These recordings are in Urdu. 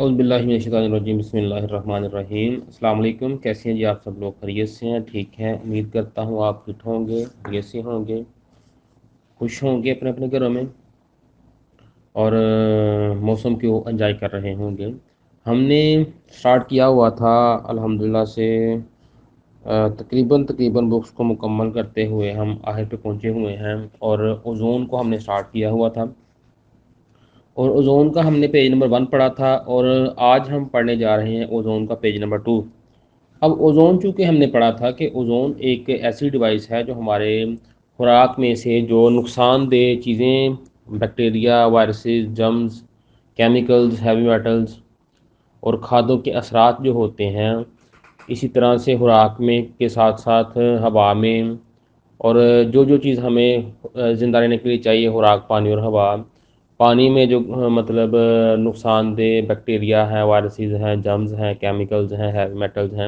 اعوذ باللہ من الشیطان الرجیم، بسم اللہ الرحمن الرحیم۔ السلام علیکم، کیسے ہیں جی آپ سب لوگ؟ خیریت سے ہیں؟ ٹھیک ہیں؟ امید کرتا ہوں آپ فٹ ہوں گے، خیریت سے ہوں گے، خوش ہوں گے اپنے اپنے گھروں میں، اور موسم کو انجوائے کر رہے ہوں گے۔ ہم نے سٹارٹ کیا ہوا تھا الحمدللہ سے تقریباً بکس کو مکمل کرتے ہوئے ہم آخر پہ پہنچے ہوئے ہیں، اور اوزون کو ہم نے سٹارٹ کیا ہوا تھا، اور اوزون کا ہم نے پیج نمبر 1 پڑھا تھا، اور آج ہم پڑھنے جا رہے ہیں اوزون کا پیج نمبر 2۔ اب اوزون چونکہ ہم نے پڑھا تھا کہ اوزون ایک ایسی ڈیوائس ہے جو ہمارے خوراک میں سے جو نقصان دہ چیزیں، bacteria, viruses, germs, chemicals, heavy metals اور کھادوں کے اثرات جو ہوتے ہیں، اسی طرح سے خوراک میں کے ساتھ ساتھ ہوا میں، اور جو جو چیز ہمیں زندہ رہنے کے لیے چاہیے، خوراک، پانی اور ہوا، پانی میں جو مطلب نقصان دہ بیکٹیریا ہیں، وائرسز ہیں، جرمز ہیں، کیمیکلز ہیں، ہیوی میٹلز ہیں،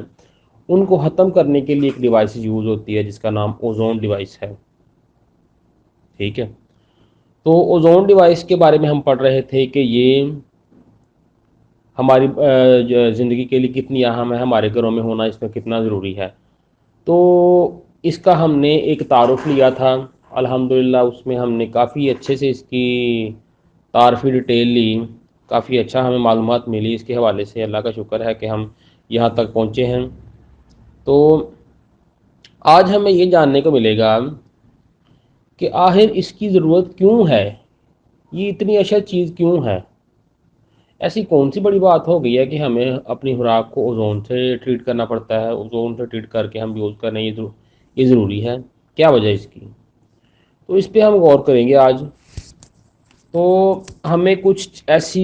ان کو ختم کرنے کے لیے ایک ڈیوائس یوز ہوتی ہے جس کا نام اوزون ڈیوائس ہے۔ ٹھیک ہے، تو اوزون ڈیوائس کے بارے میں ہم پڑھ رہے تھے کہ یہ ہماری زندگی کے لیے کتنی اہم ہے، ہمارے گھروں میں ہونا اس میں کتنا ضروری ہے۔ تو اس کا ہم نے ایک تعارف لیا تھا الحمدللہ، اس میں ہم نے کافی اچھے سے اس کی تعارفی ڈیٹیل لی، کافی اچھا ہمیں معلومات ملی اس کے حوالے سے۔ اللہ کا شکر ہے کہ ہم یہاں تک پہنچے ہیں۔ تو آج ہمیں یہ جاننے کو ملے گا کہ آخر اس کی ضرورت کیوں ہے، یہ اتنی اشد چیز کیوں ہے، ایسی کون سی بڑی بات ہو گئی ہے کہ ہمیں اپنی خوراک کو اوزون سے ٹریٹ کرنا پڑتا ہے، اوزون سے ٹریٹ کر کے ہم یوز کریں، یہ ضروری ہے، کیا وجہ ہے اس کی؟ تو اس پہ ہم غور کریں گے آج۔ تو ہمیں کچھ ایسی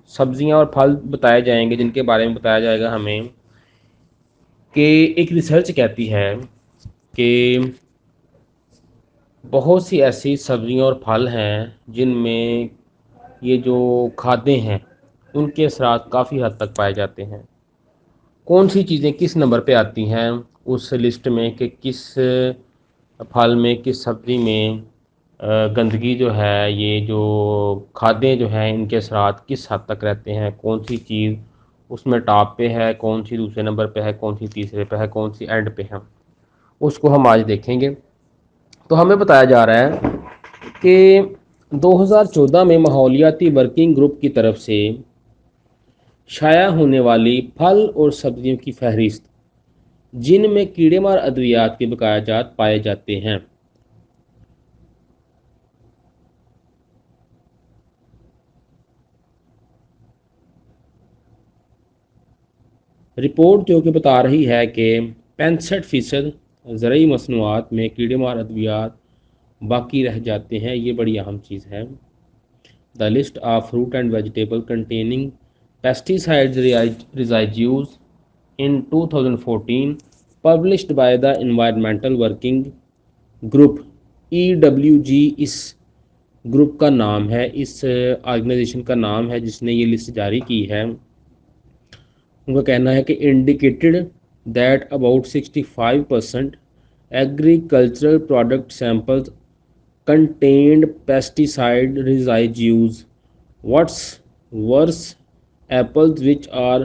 سبزیاں اور پھل بتائے جائیں گے جن کے بارے میں بتایا جائے گا ہمیں کہ ایک ریسرچ کہتی ہے کہ بہت سی ایسی سبزیاں اور پھل ہیں جن میں یہ جو کھادیں ہیں ان کے اثرات کافی حد تک پائے جاتے ہیں۔ کون سی چیزیں کس نمبر پہ آتی ہیں اس لسٹ میں کہ کس پھل میں، کس سبزی میں گندگی جو ہے، یہ جو کھادیں جو ہیں ان کے اثرات کس حد تک رہتے ہیں، کون سی چیز اس میں ٹاپ پہ ہے، کون سی دوسرے نمبر پہ ہے، کون سی تیسرے پہ ہے، کون سی اینڈ پہ ہے، اس کو ہم آج دیکھیں گے۔ تو ہمیں بتایا جا رہا ہے کہ 2014 میں ماحولیاتی ورکنگ گروپ کی طرف سے شائع ہونے والی پھل اور سبزیوں کی فہرست جن میں کیڑے مار ادویات کے بقایا جات پائے جاتے ہیں، رپورٹ جو کہ بتا رہی ہے کہ 65% زرعی مصنوعات میں کیڑے مار ادویات باقی رہ جاتے ہیں۔ یہ بڑی اہم چیز ہے۔ The list of fruit and vegetable containing pesticide residues in 2014 published by the Environmental Working Group EWG us group کا نام ہے، اس آرگنائزیشن کا نام ہے جس نے یہ لسٹ جاری کی ہے۔ ان کا کہنا ہے کہ indicated that about 65% agricultural product samples contained pesticide residues. What's worse, apples, which are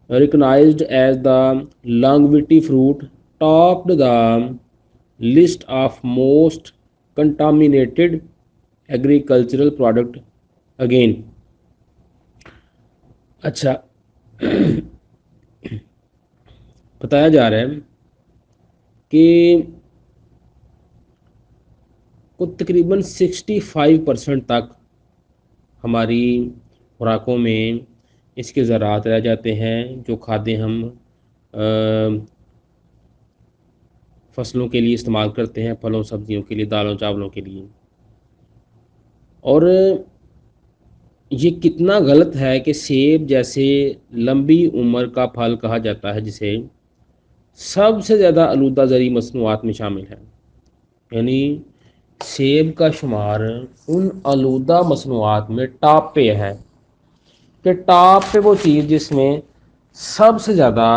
recognized as the longevity fruit, topped the list of most contaminated agricultural product again. اچھا، بتایا جا رہا ہے کہ تقریباً 65% تک ہماری خوراکوں میں اس کے ذرات رہ جاتے ہیں، جو کھادیں ہم فصلوں کے لیے استعمال کرتے ہیں، پھلوں سبزیوں کے لیے، دالوں چاولوں کے لیے۔ اور یہ کتنا غلط ہے کہ سیب جیسے لمبی عمر کا پھل کہا جاتا ہے جسے سب سے زیادہ آلودہ زرعی مصنوعات میں شامل ہے، یعنی سیب کا شمار ان آلودہ مصنوعات میں ٹاپ پہ ہے، کہ ٹاپ پہ وہ چیز جس میں سب سے زیادہ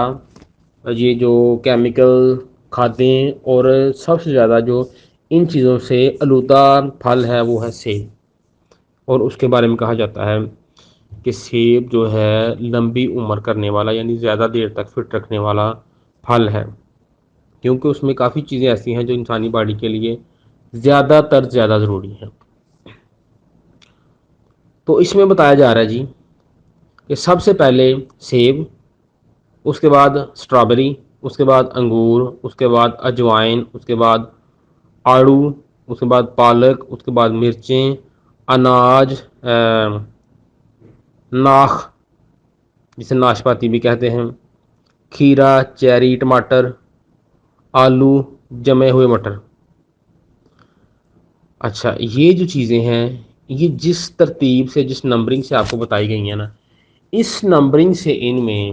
یہ جو کیمیکل کھادیں اور سب سے زیادہ جو ان چیزوں سے آلودہ پھل ہے وہ ہے سیب۔ اور اس کے بارے میں کہا جاتا ہے کہ سیب جو ہے لمبی عمر کرنے والا یعنی زیادہ دیر تک فٹ رکھنے والا پھل ہے، کیونکہ اس میں کافی چیزیں ایسی ہیں جو انسانی باڈی کے لیے زیادہ ضروری ہیں۔ تو اس میں بتایا جا رہا ہے جی کہ سب سے پہلے سیب، اس کے بعد اسٹرابری، اس کے بعد انگور، اس کے بعد اجوائن، اس کے بعد آڑو، اس کے بعد پالک، اس کے بعد مرچیں، اناج، ناخ جسے ناشپاتی بھی کہتے ہیں، کھیرا، چیری، ٹماٹر، آلو، جمے ہوئے مٹر۔ اچھا، یہ جو چیزیں ہیں یہ جس ترتیب سے جس نمبرنگ سے آپ کو بتائی گئی ہیں نا، اس نمبرنگ سے ان میں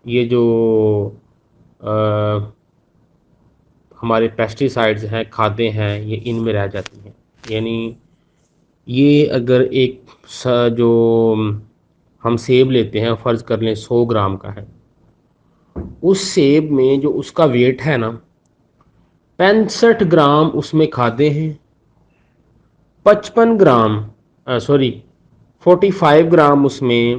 یہ جو ہمارے پیسٹی سائڈز ہیں، کھادیں ہیں، یہ ان میں رہ جاتی ہیں۔ یعنی یہ اگر ایک جو ہم سیب لیتے ہیں، فرض کر لیں 100 گرام کا ہے، اس سیب میں جو اس کا ویٹ ہے نا 65 گرام اس میں کھادیں ہیں، 55 گرام 45 گرام اس میں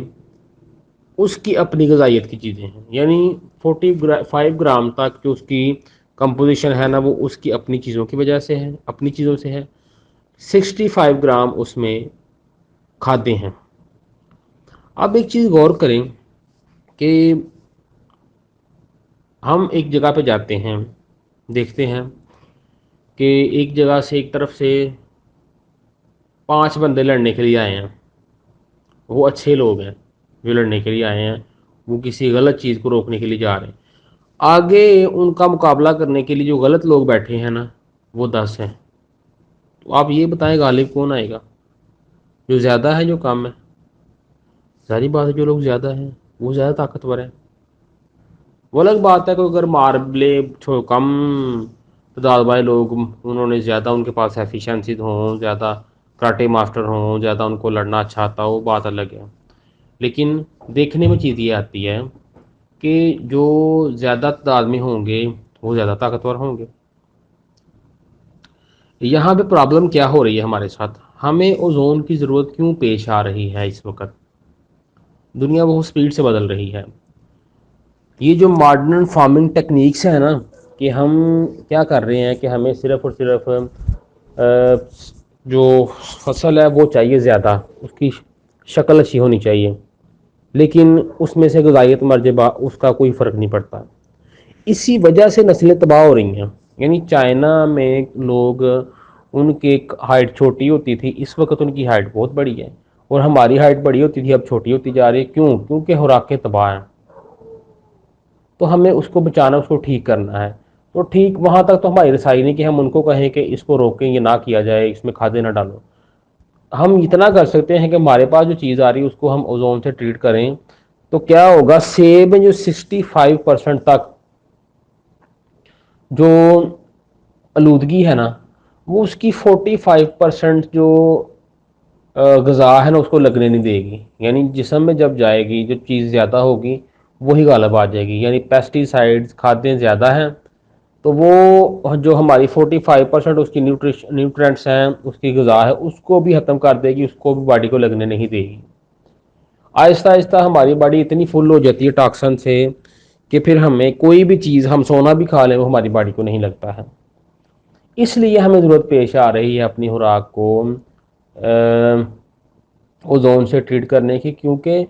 اس کی اپنی غذائیت کی چیزیں ہیں۔ یعنی 45 گرام تک جو اس کی کمپوزیشن ہے نا وہ اس کی اپنی چیزوں کی وجہ سے ہے، اپنی چیزوں سے ہے۔ 65 گرام اس میں کھادیں ہیں۔ اب ایک چیز غور کریں کہ ہم ایک جگہ پہ جاتے ہیں، دیکھتے ہیں کہ ایک جگہ سے ایک طرف سے 5 بندے لڑنے کے لیے آئے ہیں، وہ اچھے لوگ ہیں جو لڑنے کے لیے آئے ہیں، وہ کسی غلط چیز کو روکنے کے لیے جا رہے ہیں۔ آگے ان کا مقابلہ کرنے کے لیے جو غلط لوگ بیٹھے ہیں نا وہ 10 ہیں۔ تو آپ یہ بتائیں غالب کون آئے گا؟ جو زیادہ ہے جو کم ہے؟ ظاہری بات ہے جو لوگ زیادہ ہیں وہ زیادہ طاقتور ہیں۔ وہ الگ بات ہے کہ اگر ماربلے کم تعداد والے لوگ انہوں نے زیادہ ان کے پاس ایفیشنسیز ہوں، زیادہ کراٹے ماسٹر ہوں، زیادہ ان کو لڑنا اچھا آتا ہو، وہ بات الگ ہے۔ لیکن دیکھنے میں چیز یہ آتی ہے کہ جو زیادہ تعداد میں ہوں گے وہ زیادہ طاقتور ہوں گے۔ یہاں پہ پرابلم کیا ہو رہی ہے ہمارے ساتھ؟ ہمیں اوزون کی ضرورت کیوں پیش آ رہی ہے؟ اس وقت دنیا بہت سپیڈ سے بدل رہی ہے۔ یہ جو ماڈرن فارمنگ ٹیکنیکس ہیں نا کہ ہم کیا کر رہے ہیں کہ ہمیں صرف اور صرف جو فصل ہے وہ چاہیے زیادہ، اس کی شکل اچھی ہونی چاہیے، لیکن اس میں سے غذائیت مرجبہ اس کا کوئی فرق نہیں پڑتا۔ اسی وجہ سے نسلیں تباہ ہو رہی ہیں۔ یعنی چائنا میں لوگ ان کی ہائٹ چھوٹی ہوتی تھی، اس وقت ان کی ہائٹ بہت بڑی ہے، اور ہماری ہائٹ بڑی ہوتی تھی اب چھوٹی ہوتی جا رہی ہے۔ کیوں؟ کیونکہ خوراکیں تباہ ہیں۔ تو ہمیں اس کو بچانا، اس کو ٹھیک کرنا ہے۔ تو ٹھیک وہاں تک تو ہماری رسائی نہیں کہ ہم ان کو کہیں کہ اس کو روکیں، یہ نہ کیا جائے، اس میں کھادیں نہ ڈالو۔ ہم اتنا کر سکتے ہیں کہ ہمارے پاس جو چیز آ رہی ہے اس کو ہم اوزون سے ٹریٹ کریں، تو کیا ہوگا؟ سیب میں جو 65% تک جو آلودگی ہے نا وہ اس کی 45% جو غذا ہے نا اس کو لگنے نہیں دے گی۔ یعنی جسم میں جب جائے گی جو چیز زیادہ ہوگی وہی غالب آ جائے گی۔ یعنی پیسٹی سائڈز کھادیں زیادہ ہیں تو وہ جو ہماری 45% اس کی نیوٹرینٹس ہیں، اس کی غذا ہے، اس کو بھی ختم کر دے گی، اس کو بھی باڈی کو لگنے نہیں دے گی۔ آہستہ آہستہ ہماری باڈی اتنی فل ہو جاتی ہے ٹاکسن سے کہ پھر ہمیں کوئی بھی چیز، ہم سونا بھی کھا لیں وہ ہماری باڈی کو نہیں لگتا ہے۔ اس لیے ہمیں ضرورت پیش آ رہی ہے اپنی خوراک کو اوزون سے ٹریٹ کرنے کی، کیونکہ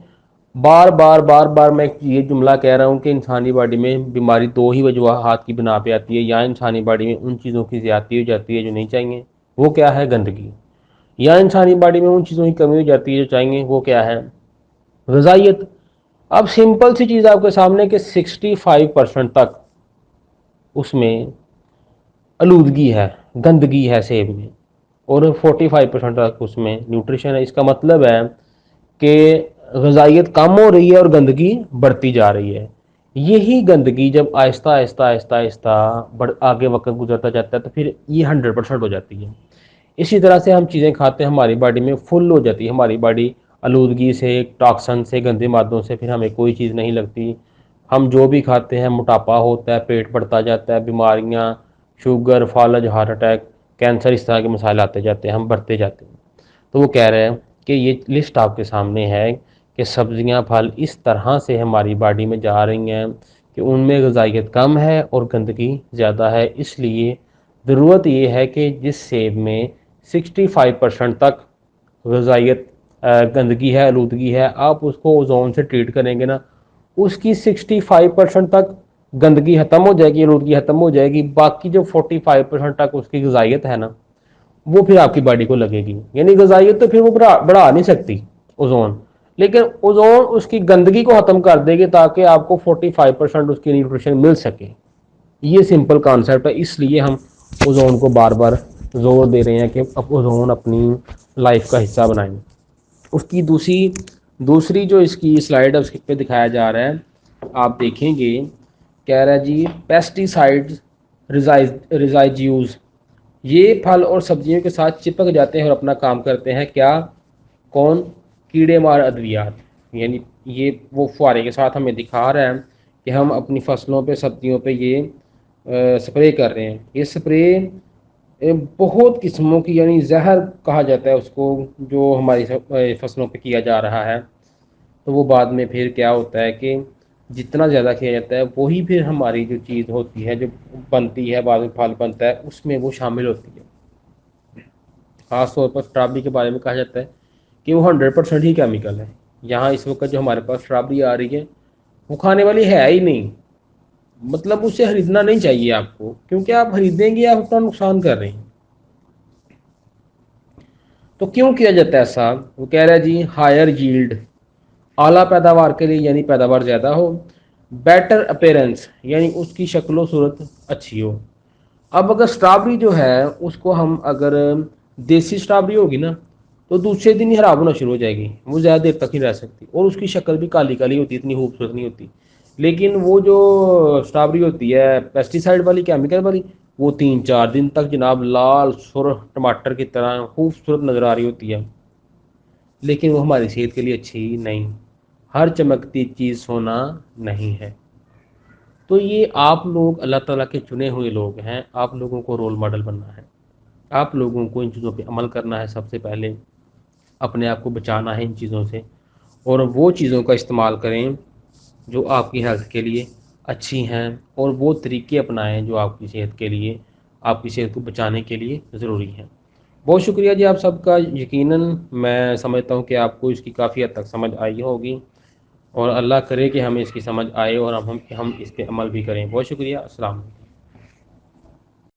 بار بار میں یہ جملہ کہہ رہا ہوں کہ انسانی باڈی میں بیماری 2 ہی وجوہات کی بنا پہ آتی ہے۔ یا انسانی باڈی میں ان چیزوں کی زیادتی ہو جاتی ہے جو نہیں چاہیے، وہ کیا ہے؟ گندگی، یا انسانی باڈی میں ان چیزوں کی کمی ہو جاتی ہے جو چاہیے، وہ کیا ہے؟ غذائیت۔ اب سمپل سی چیز آپ کے سامنے کہ 65% تک اس میں آلودگی ہے، گندگی ہے سیب میں، اور 45% تک اس میں نیوٹریشن ہے۔ اس کا مطلب ہے کہ غذائیت کم ہو رہی ہے اور گندگی بڑھتی جا رہی ہے۔ یہی گندگی جب آہستہ آہستہ آہستہ آہستہ آگے وقت گزرتا جاتا ہے تو پھر یہ 100% ہو جاتی ہے۔ اسی طرح سے ہم چیزیں کھاتے ہیں، ہماری باڈی میں فل ہو جاتی ہے، ہماری باڈی آلودگی سے، ٹاکسن سے، گندے مادوں سے پھر ہمیں کوئی چیز نہیں لگتی۔ ہم جو بھی کھاتے ہیں موٹاپا ہوتا ہے، پیٹ بڑھتا جاتا ہے، بیماریاں، شوگر، فالج، ہارٹ اٹیک، کینسر، اس طرح کے مسائل آتے جاتے ہیں، ہم بڑھتے جاتے ہیں۔ تو وہ کہہ رہے ہیں کہ یہ لسٹ آپ کے سامنے ہے کہ سبزیاں پھل اس طرح سے ہماری باڈی میں جا رہی ہیں کہ ان میں غذائیت کم ہے اور گندگی زیادہ ہے۔ اس لیے ضرورت یہ ہے کہ جس سیب میں 65% تک غذائیت گندگی ہے، آلودگی ہے، آپ اس کو اوزون سے ٹریٹ کریں گے نا، اس کی 65% تک گندگی ختم ہو جائے گی، آلودگی ختم ہو جائے گی، باقی جو 45% تک اس کی غذائیت ہے نا وہ پھر آپ کی باڈی کو لگے گی۔ یعنی غذائیت تو پھر وہ بڑھا نہیں سکتی اوزون، لیکن اوزون اس کی گندگی کو ختم کر دے گی تاکہ آپ کو 45% اس کی نیوٹریشن مل سکے۔ یہ سمپل کانسیپٹ ہے، اس لیے ہم اوزون کو بار بار زور دے رہے ہیں کہ اوزون اپنی لائف کا حصہ بنائیں۔ اس کی دوسری جو اس کی سلائیڈ ہے اس پہ دکھایا جا رہا ہے، آپ دیکھیں گے، کہہ رہا ہے جی پیسٹی سائڈز ریزائڈیوز، یہ پھل اور سبزیوں کے ساتھ چپک جاتے ہیں اور اپنا کام کرتے ہیں کیا؟ کون؟ کیڑے مار ادویات۔ یعنی یہ وہ فوارے کے ساتھ ہمیں دکھا رہا ہے کہ ہم اپنی فصلوں پہ سبزیوں پہ یہ سپرے کر رہے ہیں۔ یہ سپرے بہت قسموں کی، یعنی زہر کہا جاتا ہے اس کو، جو ہماری فصلوں پہ کیا جا رہا ہے، تو وہ بعد میں پھر کیا ہوتا ہے کہ جتنا زیادہ کیا جاتا ہے وہی پھر ہماری جو چیز ہوتی ہے جو بنتی ہے بعد میں پھل بنتا ہے اس میں وہ شامل ہوتی ہے۔ خاص طور پر اسٹرابری کے بارے میں کہا جاتا ہے کہ وہ 100% ہی کیمیکل ہے۔ یہاں اس وقت جو ہمارے پاس اسٹرابری آ رہی ہے وہ کھانے والی ہے ہی نہیں، مطلب اسے خریدنا نہیں چاہیے آپ کو، کیونکہ آپ خریدیں گے آپ اپنا نقصان کر رہے ہیں۔ تو کیوں کیا جاتا ہے ایسا؟ وہ کہہ رہا ہے جی ہائر ییلڈ، اعلیٰ پیداوار کے لیے، یعنی پیداوار زیادہ ہو، بیٹر اپیرنس، یعنی اس کی شکل و صورت اچھی ہو۔ اب اگر اسٹرابری جو ہے اس کو ہم اگر دیسی اسٹرابری ہوگی نا تو دوسرے دن ہی خراب ہونا شروع ہو جائے گی، وہ زیادہ دیر تک نہیں رہ سکتی، اور اس کی شکل بھی کالی کالی ہوتی ہے، اتنی خوبصورت نہیں ہوتی۔ لیکن وہ جو اسٹرابری ہوتی ہے پیسٹی سائڈ والی، کیمیکل والی، وہ 3-4 دن تک جناب لال سرخ ٹماٹر کی طرح خوبصورت نظر آ رہی ہوتی ہے، لیکن وہ ہماری صحت کے لیے اچھی نہیں۔ ہر چمکتی چیز سونا نہیں ہے۔ تو یہ آپ لوگ اللہ تعالیٰ کے چنے ہوئے لوگ ہیں، آپ لوگوں کو رول ماڈل بننا ہے، آپ لوگوں کو ان چیزوں پہ عمل کرنا ہے، سب سے پہلے اپنے آپ کو بچانا ہے ان چیزوں سے، اور وہ چیزوں کا استعمال کریں جو آپ کی ہیلتھ کے لیے اچھی ہیں، اور وہ طریقے اپنائیں جو آپ کی صحت کے لیے، آپ کی صحت کو بچانے کے لیے ضروری ہیں۔ بہت شکریہ جی آپ سب کا، یقیناً میں سمجھتا ہوں کہ آپ کو اس کی کافی حد تک سمجھ آئی ہوگی، اور اللہ کرے کہ ہمیں اس کی سمجھ آئے اور ہم اس پہ عمل بھی کریں۔ بہت شکریہ، السلام علیکم۔